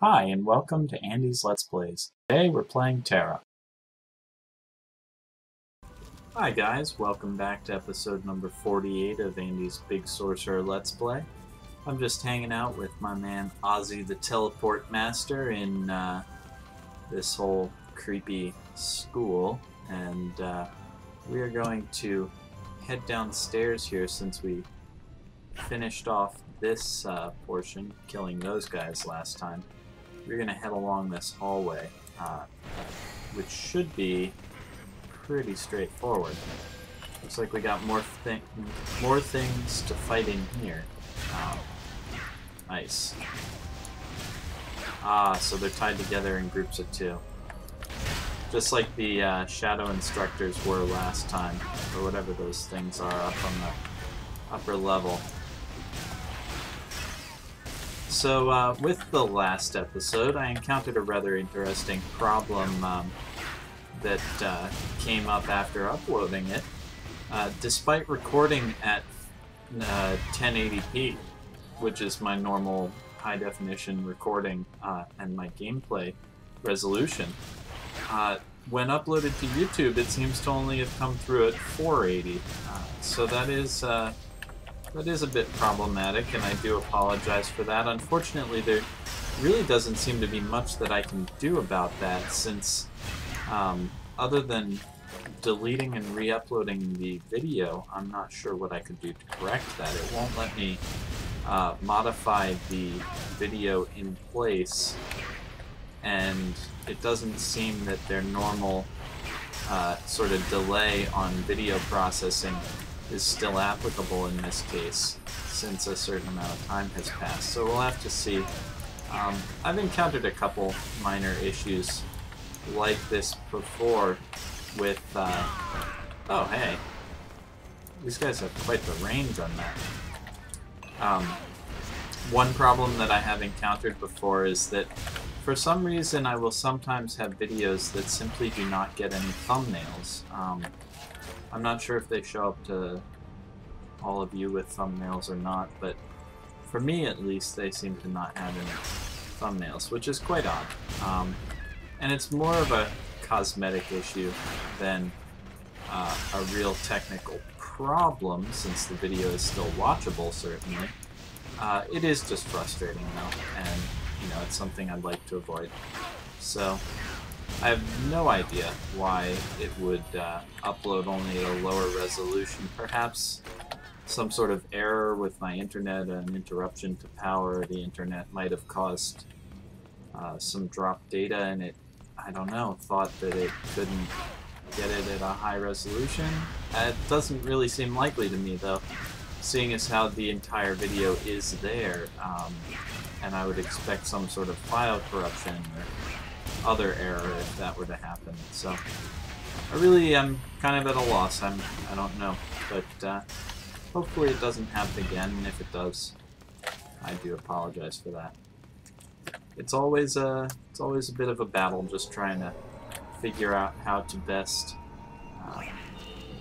Hi, and welcome to Andy's Let's Plays. Today we're playing Tera. Hi guys, welcome back to episode number 48 of Andy's Big Sorcerer Let's Play. I'm just hanging out with my man Ozzy the Teleport Master in this whole creepy school, and we are going to head downstairs here since we finished off this portion, killing those guys last time. We're going to head along this hallway, which should be pretty straightforward. Looks like we got more things to fight in here. Nice. So they're tied together in groups of 2. Just like the shadow instructors were last time, or whatever those things are up on the upper level. So, with the last episode, I encountered a rather interesting problem that came up after uploading it. Despite recording at 1080p, which is my normal high-definition recording and my gameplay resolution, when uploaded to YouTube, it seems to only have come through at 480. So that is a bit problematic, and I do apologize for that. Unfortunately, there really doesn't seem to be much that I can do about that, since other than deleting and re-uploading the video, I'm not sure what I could do to correct that. It won't let me modify the video in place, and it doesn't seem that their normal sort of delay on video processing is still applicable in this case, since a certain amount of time has passed. So we'll have to see. I've encountered a couple minor issues like this before with, oh hey, these guys have quite the range on that. One problem that I have encountered before is that for some reason I will sometimes have videos that simply do not get any thumbnails. I'm not sure if they show up to all of you with thumbnails or not, but for me at least they seem to not have any thumbnails, which is quite odd. And it's more of a cosmetic issue than a real technical problem, since the video is still watchable, certainly. It is just frustrating though, and you know, it's something I'd like to avoid. So I have no idea why it would upload only at a lower resolution. Perhaps some sort of error with my internet, an interruption to power the internet might have caused some dropped data, and it, I don't know, thought that it couldn't get it at a high resolution. It doesn't really seem likely to me though, seeing as how the entire video is there, and I would expect some sort of file corruption or other error if that were to happen. So I really am kind of at a loss. I don't know, but hopefully it doesn't happen again, and if it does, I do apologize for that. It's always a bit of a battle, just trying to figure out how to best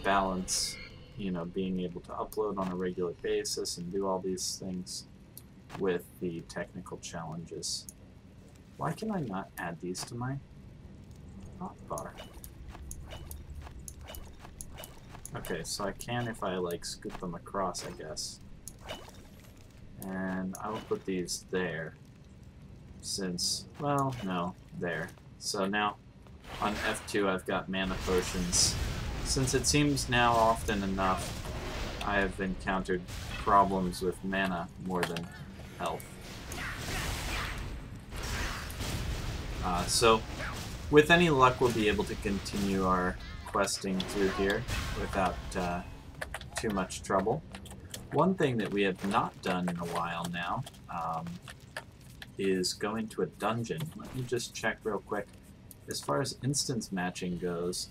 balance, you know, being able to upload on a regular basis and do all these things with the technical challenges. Why can I not add these to my hotbar? Okay, so I can if I like scoop them across, I guess. And I will put these there, since, well, no, there. So now on F2 I've got mana potions. Since it seems now often enough I have encountered problems with mana more than health. So with any luck we'll be able to continue our questing through here without too much trouble. One thing that we have not done in a while now is go into a dungeon. Let me just check real quick. As far as instance matching goes,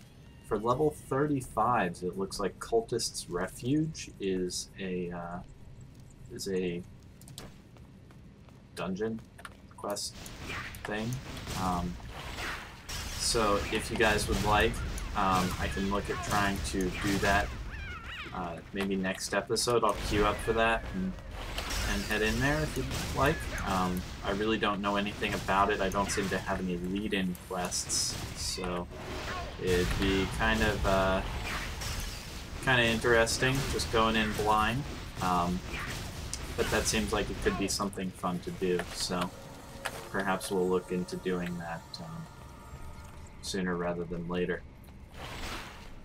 for level 35s it looks like Cultist's Refuge is a dungeon quest thing. So if you guys would like, I can look at trying to do that. Maybe next episode I'll queue up for that and head in there if you'd like. I really don't know anything about it. I don't seem to have any lead-in quests, so it'd be kind of interesting just going in blind. But that seems like it could be something fun to do, so perhaps we'll look into doing that sooner rather than later.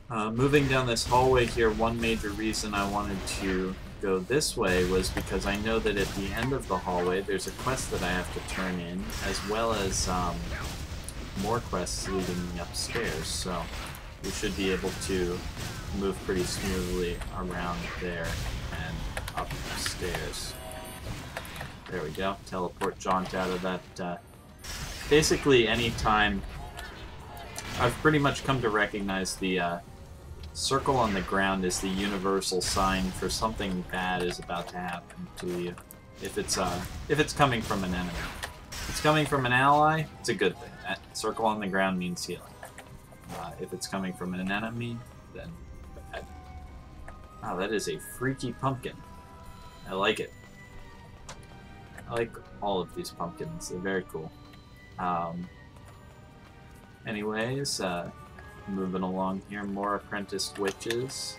Moving down this hallway here, one major reason I wanted to go this way was because I know that at the end of the hallway there's a quest that I have to turn in, as well as more quests leading me upstairs, so we should be able to move pretty smoothly around there and upstairs. There we go. Teleport jaunt out of that. Basically, anytime I've pretty much come to recognize the circle on the ground is the universal sign for something bad is about to happen to you. If it's coming from an enemy. If it's coming from an ally, it's a good thing. That circle on the ground means healing. If it's coming from an enemy, then bad. Wow, that is a freaky pumpkin. I like it. I like all of these pumpkins. They're very cool. Anyways, moving along here, more apprenticed witches.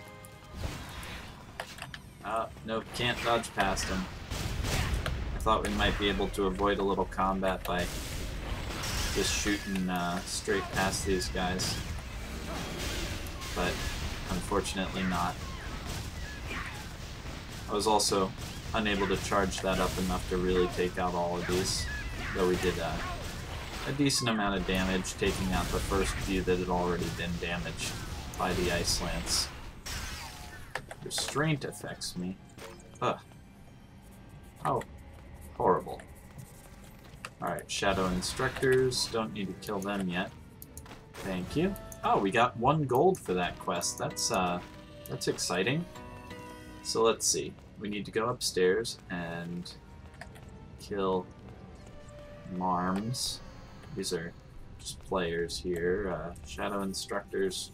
Nope, can't dodge past them. I thought we might be able to avoid a little combat by just shooting straight past these guys. But unfortunately not. I was also unable to charge that up enough to really take out all of these, though we did a decent amount of damage, taking out the first few that had already been damaged by the ice lance. Restraint affects me. Ugh. How horrible. Alright, Shadow Instructors. Don't need to kill them yet. Thank you. Oh, we got 1 gold for that quest. That's exciting. So let's see. We need to go upstairs and kill Marms. These are just players here. Shadow Instructors.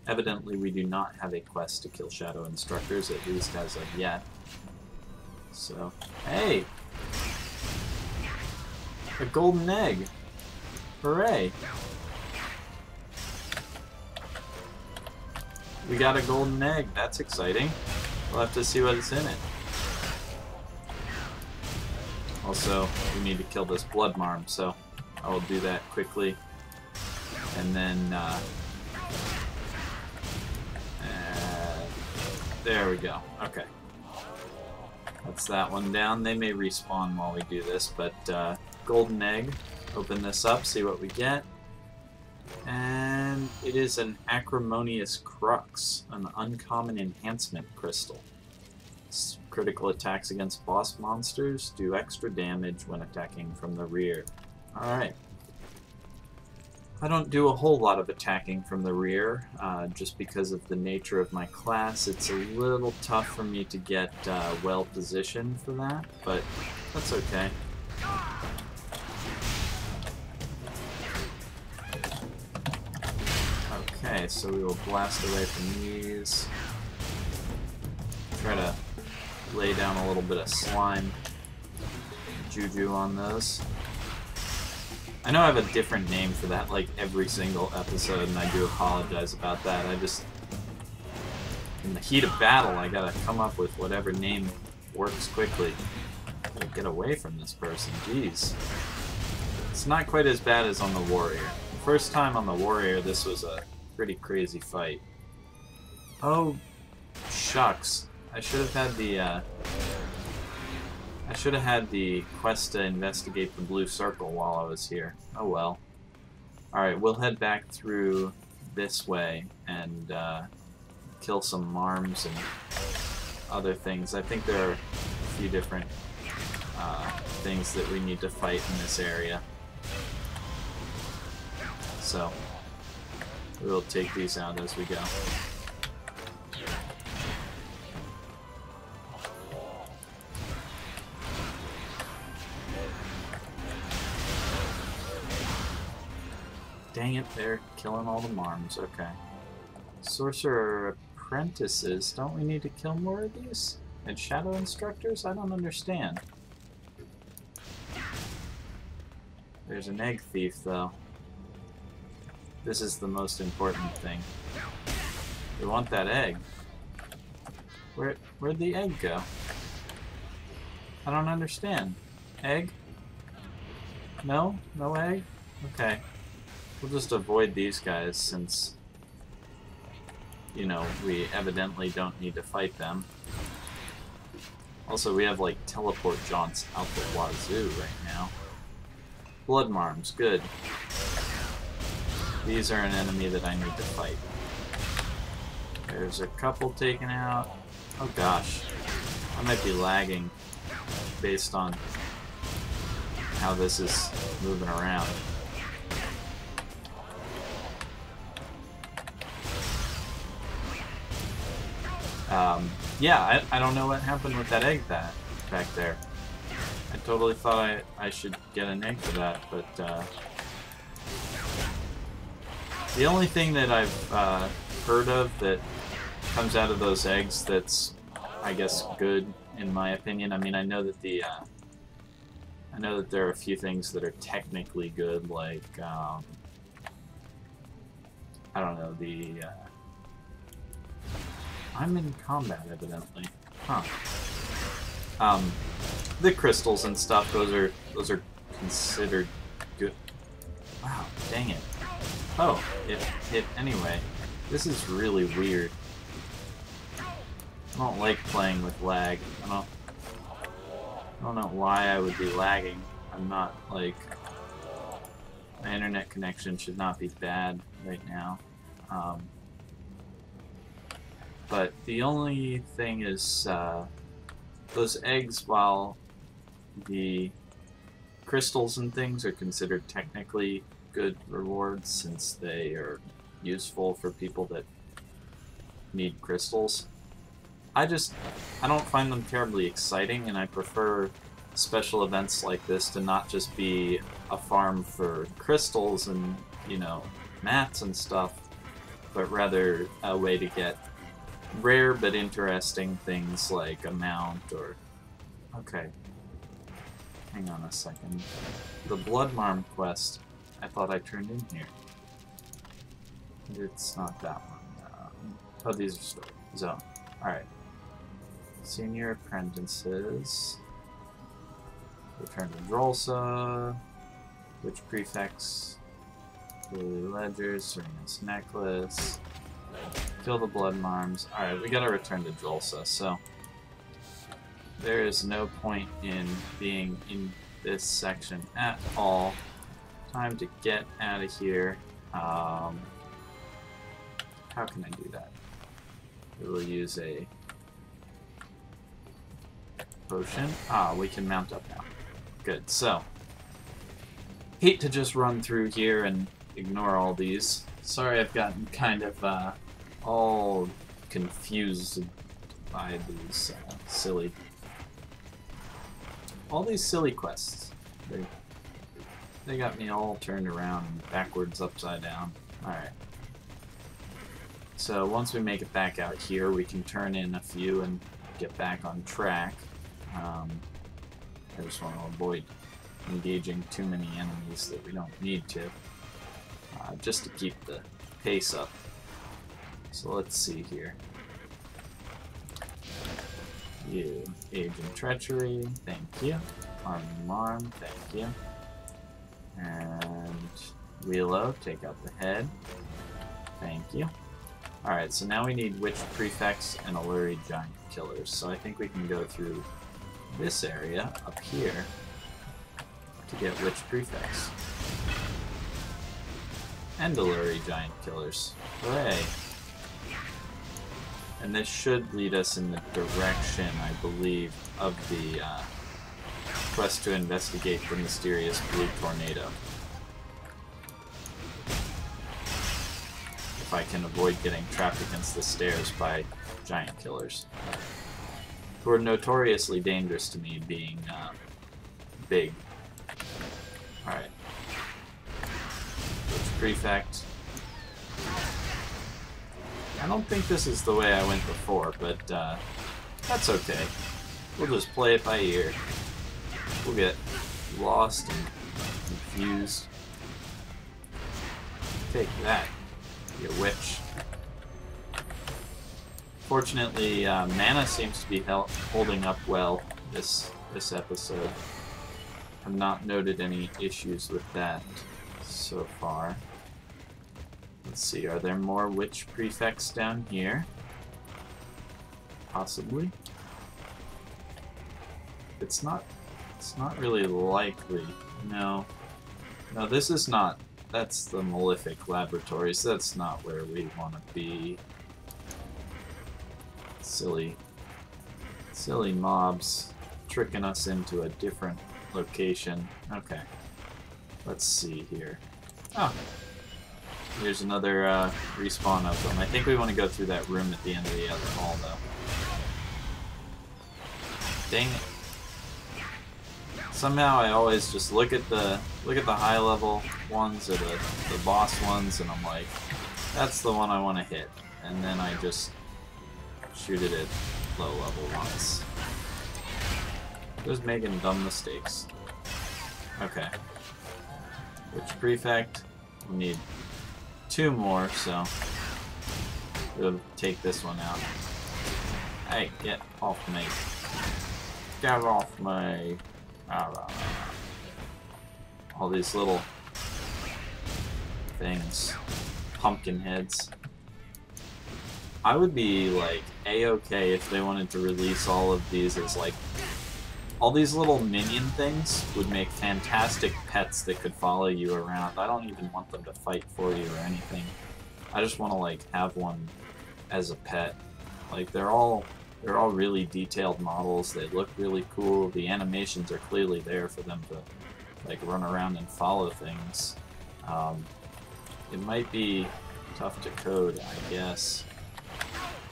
Evidently we do not have a quest to kill Shadow Instructors, at least as of yet. So, hey! A golden egg! Hooray! We got a golden egg, that's exciting. We'll have to see what's in it. Also, we need to kill this blood marm, so I will do that quickly. And then, there we go. Okay. That's that one down. They may respawn while we do this, but golden egg. Open this up, see what we get. And it is an Acrimonious Crux, an uncommon enhancement crystal. Critical attacks against boss monsters do extra damage when attacking from the rear. Alright. I don't do a whole lot of attacking from the rear, just because of the nature of my class. It's a little tough for me to get well positioned for that, but that's okay. Okay, so we will blast away from these. Try to lay down a little bit of slime juju on those. I know I have a different name for that, like, every single episode, and I do apologize about that. I just... in the heat of battle, I gotta come up with whatever name works quickly. Gotta get away from this person, jeez. It's not quite as bad as on the Warrior. The first time on the Warrior, this was a pretty crazy fight. Oh, shucks. I should have had the quest to investigate the blue circle while I was here. Oh well. Alright, we'll head back through this way and kill some Marms and other things. I think there are a few different things that we need to fight in this area. So, we'll take these out as we go. Dang it, they're killing all the Marms. Okay. Sorcerer apprentices. Don't we need to kill more of these? And shadow instructors? I don't understand. There's an egg thief, though. This is the most important thing. We want that egg. Where'd the egg go? I don't understand. Egg? No? No egg? Okay. We'll just avoid these guys since, you know, we evidently don't need to fight them. Also, we have, like, teleport jaunts out the wazoo right now. Blood marms, good. These are an enemy that I need to fight. There's a couple taken out. Oh gosh. I might be lagging based on how this is moving around. Yeah, I don't know what happened with that egg back there. I totally thought I should get an egg for that, but the only thing that I've heard of that comes out of those eggs that's, I guess, good in my opinion. I mean, I know that there are a few things that are technically good, like I don't know, I'm in combat, evidently. Huh. The crystals and stuff, those are considered good. Wow, dang it. Oh, it hit anyway. This is really weird. I don't like playing with lag. I don't know why I would be lagging. I'm not, like... My internet connection should not be bad right now. But the only thing is, those eggs, while the crystals and things are considered technically good rewards since they are useful for people that need crystals, I don't find them terribly exciting, and I prefer special events like this to not just be a farm for crystals and, you know, mats and stuff, but rather a way to get rare but interesting things like a mount or... Okay. Hang on a second. The Blood Marm quest, I thought I turned in here. It's not that one. Oh, these are stored. Zone. Alright. Senior Apprentices. Return to Drolsa. Witch Prefects. Daily Ledgers. Serena's Necklace. Kill the Blood Marms. Alright, we gotta return to Drolsa, so there is no point in being in this section at all. Time to get out of here. How can I do that? We will use a potion. Ah, we can mount up now. Good, so hate to just run through here and ignore all these. Sorry I've gotten kind of all confused by these all these silly quests. They got me all turned around and backwards, upside down. Alright. So once we make it back out here, we can turn in a few and get back on track. I just want to avoid engaging too many enemies that we don't need to, just to keep the pace up. So let's see here. You, Age and Treachery, thank you. Arm and Marm, thank you. And Reload, take out the head, thank you. Alright, so now we need Witch Prefects and Alluri Giant Killers. So I think we can go through this area up here to get Witch Prefects. And Alluri Giant Killers. Hooray! And this should lead us in the direction, I believe, of the quest to investigate the mysterious blue tornado. If I can avoid getting trapped against the stairs by giant killers, who are notoriously dangerous to me, being big. Alright. Witch Prefect. I don't think this is the way I went before, but That's okay. We'll just play it by ear. We'll get lost and confused. Take that, you witch. Fortunately, mana seems to be holding up well this episode. I've not noted any issues with that so far. Let's see, are there more witch prefects down here? Possibly. It's not really likely. No, this is not. That's the Malefic Laboratories. That's not where we want to be. Silly mobs tricking us into a different location. Okay, let's see here. Oh, here's another respawn of them. I think we want to go through that room at the end of the other hall, though. Dang it. Somehow I always just look at the high level ones or the boss ones, and I'm like, that's the one I want to hit, and then I just shoot it at low level ones. Just making dumb mistakes. Okay. Which prefect? We need 2 more, so we'll take this one out. Hey, get off me. Get off me. All these little things. Pumpkin heads. I would be like A-okay if they wanted to release all of these as like all these little minion things would make fantastic pets that could follow you around. I don't even want them to fight for you or anything. I just want to like have one as a pet. Like they're all really detailed models. They look really cool. The animations are clearly there for them to like run around and follow things. It might be tough to code, I guess,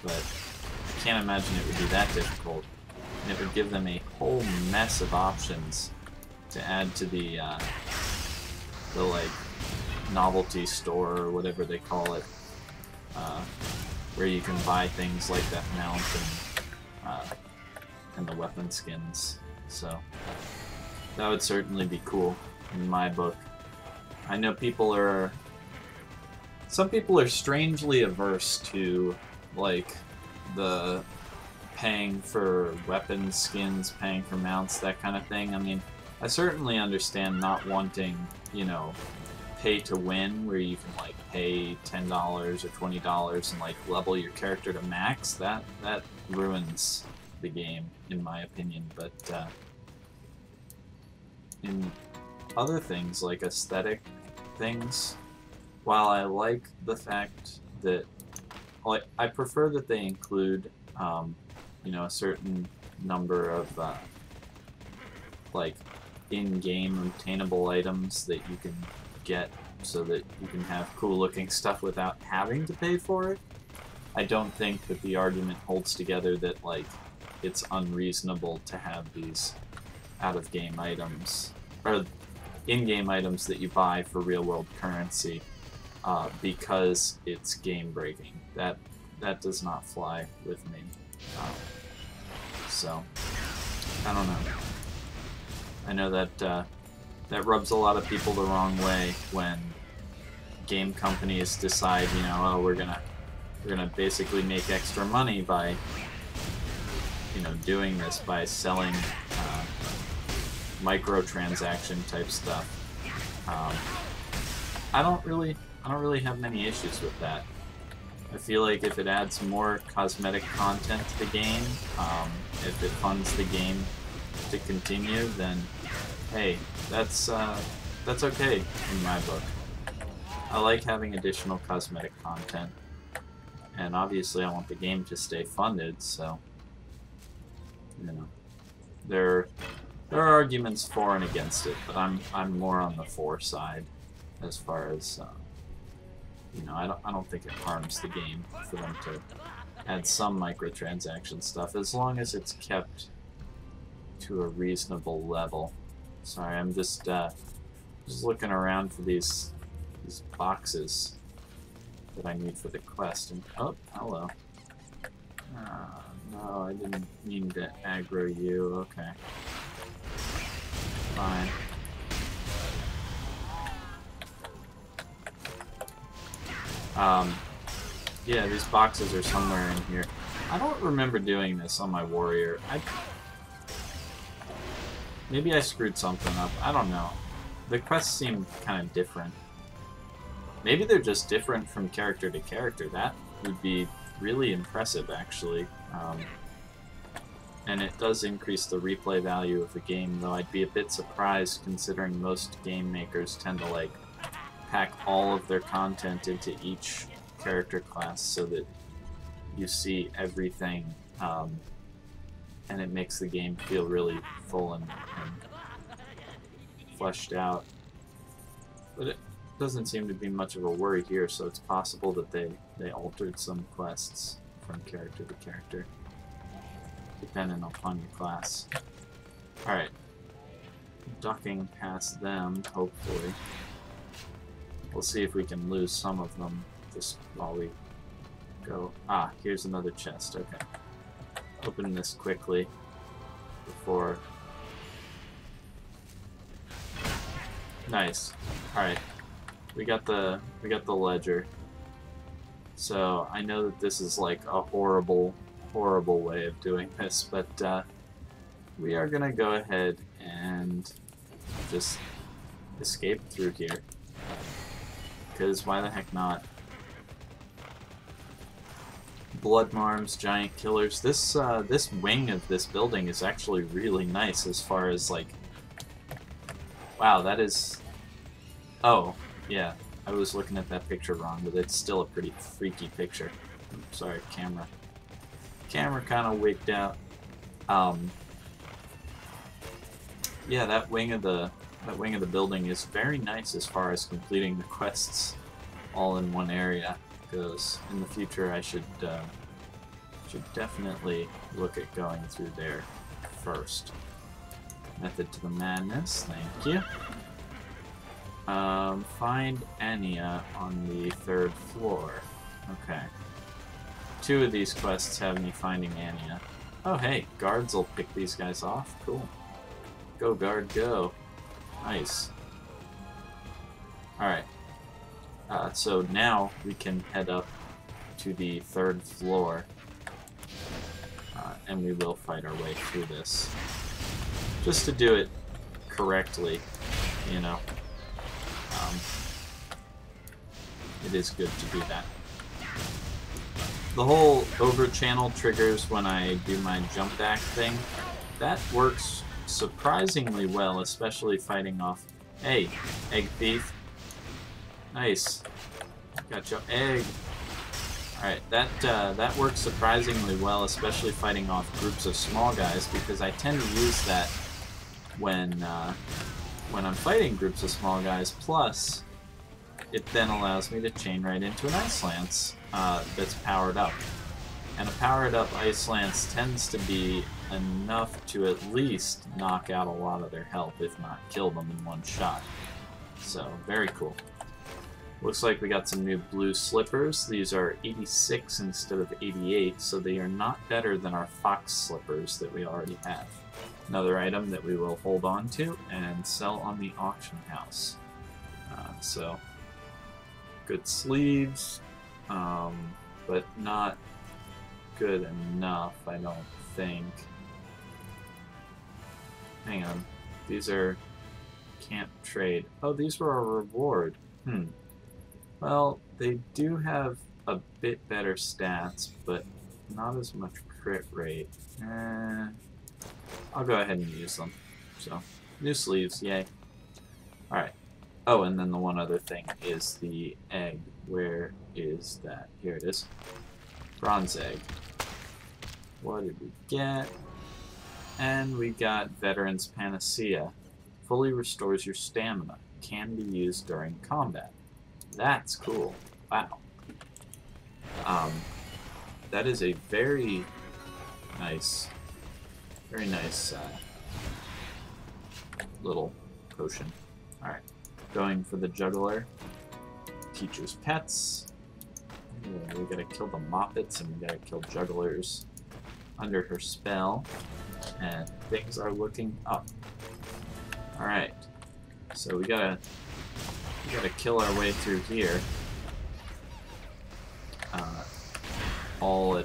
but I can't imagine it would be that difficult. And it would give them a whole mess of options to add to the like novelty store or whatever they call it, where you can buy things like that mount and the weapon skins. So that would certainly be cool in my book. I know some people are strangely averse to like the paying for weapon skins, paying for mounts, that kind of thing. I mean, I certainly understand not wanting, you know, pay to win, where you can like pay $10 or $20 and like level your character to max. That ruins the game, in my opinion. But in other things, like aesthetic things, while I like the fact that, like, I prefer that they include, you know, a certain number of, like, in-game obtainable items that you can get so that you can have cool-looking stuff without having to pay for it. I don't think that the argument holds together that, like, it's unreasonable to have these out-of-game items, or in-game items that you buy for real-world currency, because it's game-breaking. That does not fly with me. So, I don't know. I know that that rubs a lot of people the wrong way when game companies decide, you know, oh, we're gonna basically make extra money by, you know, doing this, by selling microtransaction type stuff. I don't really have many issues with that. I feel like if it adds more cosmetic content to the game, if it funds the game to continue, then hey, that's okay in my book. I like having additional cosmetic content, and obviously I want the game to stay funded, so, you know, there are arguments for and against it, but I'm more on the for side as far as, you know, I don't think it harms the game for them to add some microtransaction stuff, as long as it's kept to a reasonable level. Sorry, I'm just looking around for these boxes that I need for the quest. And oh, hello. No, I didn't mean to aggro you. Okay. Fine. Yeah, these boxes are somewhere in here. I don't remember doing this on my warrior. Maybe I screwed something up. I don't know. The quests seem kind of different. Maybe they're just different from character to character. That would be really impressive, actually. And it does increase the replay value of the game, though I'd be a bit surprised considering most game makers tend to, like, pack all of their content into each character class so that you see everything, and it makes the game feel really full and fleshed out. But it doesn't seem to be much of a worry here, so it's possible that they altered some quests from character to character, depending upon your class. Alright. Ducking past them, hopefully. We'll see if we can lose some of them just while we go. Ah, here's another chest. Okay. Open this quickly before. Nice. Alright. We got the ledger. So I know that this is like a horrible way of doing this, but we are gonna go ahead and just escape through here. Because why the heck not? Bloodmarms, giant killers. This this wing of this building is actually really nice as far as like. Wow, that is. Oh, yeah. I was looking at that picture wrong, but it's still a pretty freaky picture. Oops, sorry, camera. Camera kind of wigged out. Yeah, that wing of the building is very nice as far as completing the quests all in one area goes. In the future, I should definitely look at going through there first. Method to the madness, thank you. Find Arachnaea on the 3rd floor. Okay. 2 of these quests have me finding Arachnaea. Oh hey, guards will pick these guys off. Cool. Go guard, go. Nice. Alright. So now we can head up to the 3rd floor. And we will fight our way through this. Just to do it correctly, you know. It is good to do that. The whole over-channel triggers when I do my jump back thing, that works surprisingly well, especially fighting off... Hey, egg thief. Nice. Got your egg. Alright, that works surprisingly well, especially fighting off groups of small guys, because I tend to use that when I'm fighting groups of small guys, plus it then allows me to chain right into an Ice Lance that's powered up. And a powered up Ice Lance tends to be enough to at least knock out a lot of their health, if not kill them in one shot. So, very cool. Looks like we got some new blue slippers. These are 86 instead of 88, so they are not better than our fox slippers that we already have. Another item that we will hold on to and sell on the auction house. So, good sleeves, but not good enough, I don't think. Hang on. These are... can't trade. Oh, these were a reward. Well, they do have a bit better stats, but not as much crit rate. I'll go ahead and use them. So, new sleeves, yay. Alright. Oh, and then the one other thing is the egg. Where is that? Here it is. Bronze egg. What did we get? And we got Veteran's Panacea. Fully restores your stamina. Can be used during combat. That's cool. Wow. That is a very nice little potion. Alright. Going for the juggler. Teacher's pets. Yeah, we gotta kill the moppets and we gotta kill jugglers. under her spell, and things are looking up. Alright, so we gotta kill our way through here. All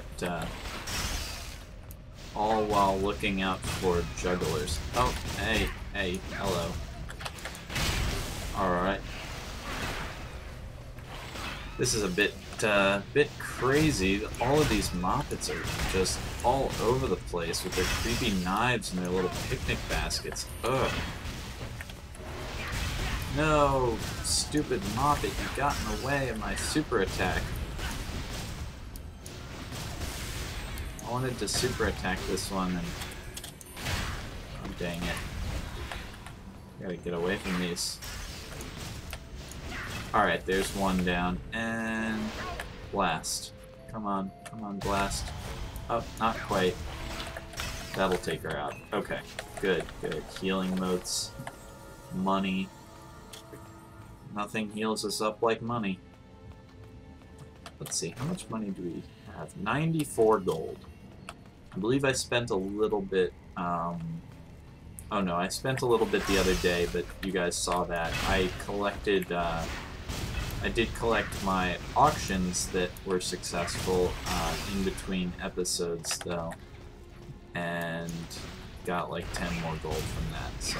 while looking out for jugglers. Oh, hey, hello. Alright. This is a bit crazy. All of these Moppets are just all over the place with their creepy knives and their little picnic baskets. Ugh. No, stupid Moppet, you got in the way of my super attack. I wanted to super attack this one and... oh, dang it. Gotta get away from these. Alright, there's one down. And... blast. Come on, blast. Oh, not quite. That'll take her out. Okay, good. Healing motes. Money. Nothing heals us up like money. Let's see, how much money do we have? 94 gold. I believe I spent a little bit, oh no, I spent a little bit the other day, but you guys saw that. I collected, I did collect my auctions that were successful in between episodes, though, and got like 10 more gold from that, so...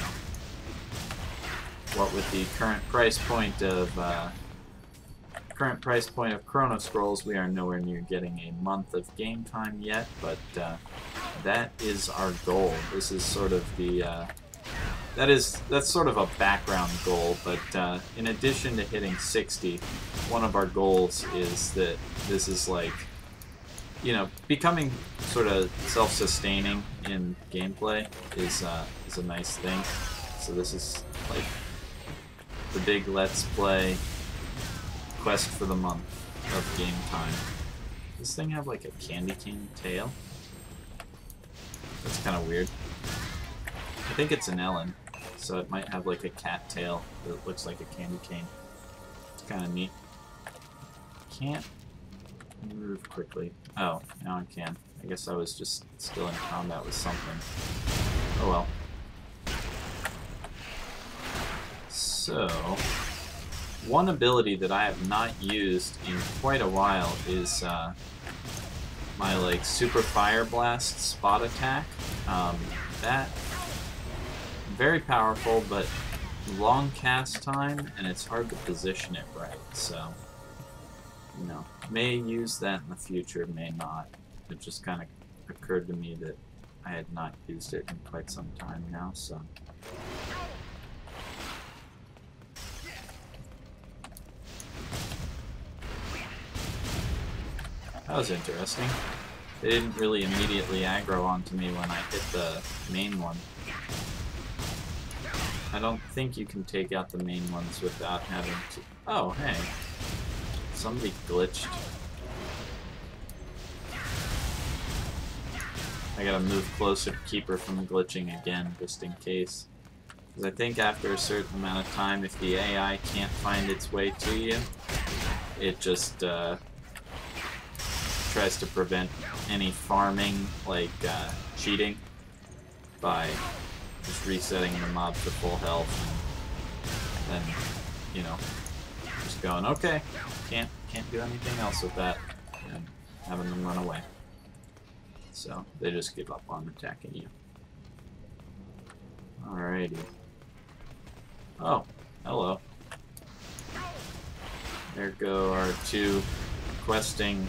what with the current price point of Chrono Scrolls, we are nowhere near getting a month of game time yet, but that is our goal. This is sort of the that's sort of a background goal, but in addition to hitting 60, one of our goals is that this is like, you know, becoming sort of self-sustaining in gameplay is a nice thing. So this is like the big Let's Play quest for the month of game time. Does this thing have like a candy cane tail? That's kind of weird. I think it's an Ellen, so it might have like a cat tail that looks like a candy cane. It's kind of neat. Can't move quickly. Oh, now I can. I guess I was just still in combat with something. Oh well. So, one ability that I have not used in quite a while is my like Super Fire Blast spot attack. That very powerful, but long cast time, and it's hard to position it right. So, you know, may use that in the future, may not. It just kind of occurred to me that I had not used it in quite some time now. So. That was interesting. They didn't really immediately aggro onto me when I hit the main one. I don't think you can take out the main ones without having to... oh, hey. Somebody glitched. I gotta move closer to keep her from glitching again, just in case. Because I think after a certain amount of time, if the AI can't find its way to you, it just, tries to prevent any farming, like cheating, by just resetting the mob to full health, and then, you know, just going, okay, can't do anything else with that, and having them run away. So they just give up on attacking you. Alrighty. Oh, hello. There go our two questing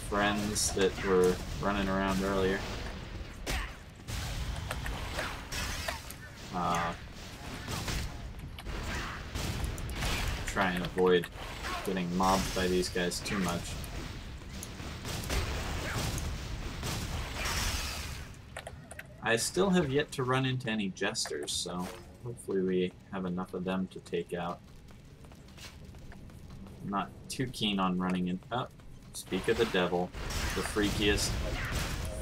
friends that were running around earlier. Try and avoid getting mobbed by these guys too much. I still have yet to run into any jesters, so hopefully we have enough of them to take out. I'm not too keen on running in. Oh, speak of the devil, the freakiest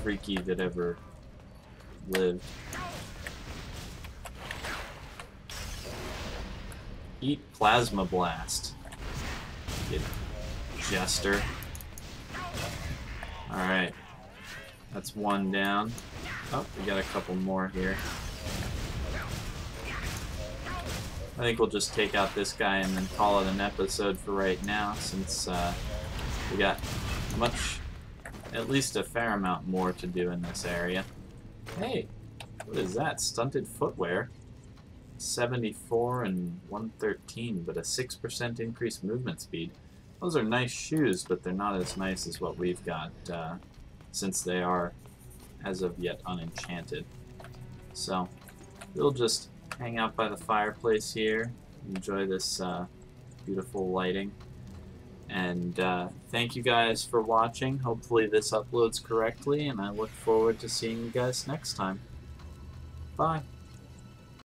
freaky that ever lived. Eat Plasma Blast, you jester. Alright. That's one down. Oh, we got a couple more here. I think we'll just take out this guy and then call it an episode for right now, since we got at least a fair amount more to do in this area. Hey, what is that? Stunted footwear. 74 and 113, but a 6% increased movement speed. Those are nice shoes, but they're not as nice as what we've got, since they are, as of yet, unenchanted. So, we'll just hang out by the fireplace here, enjoy this beautiful lighting, and thank you guys for watching. Hopefully this uploads correctly, and I look forward to seeing you guys next time. Bye.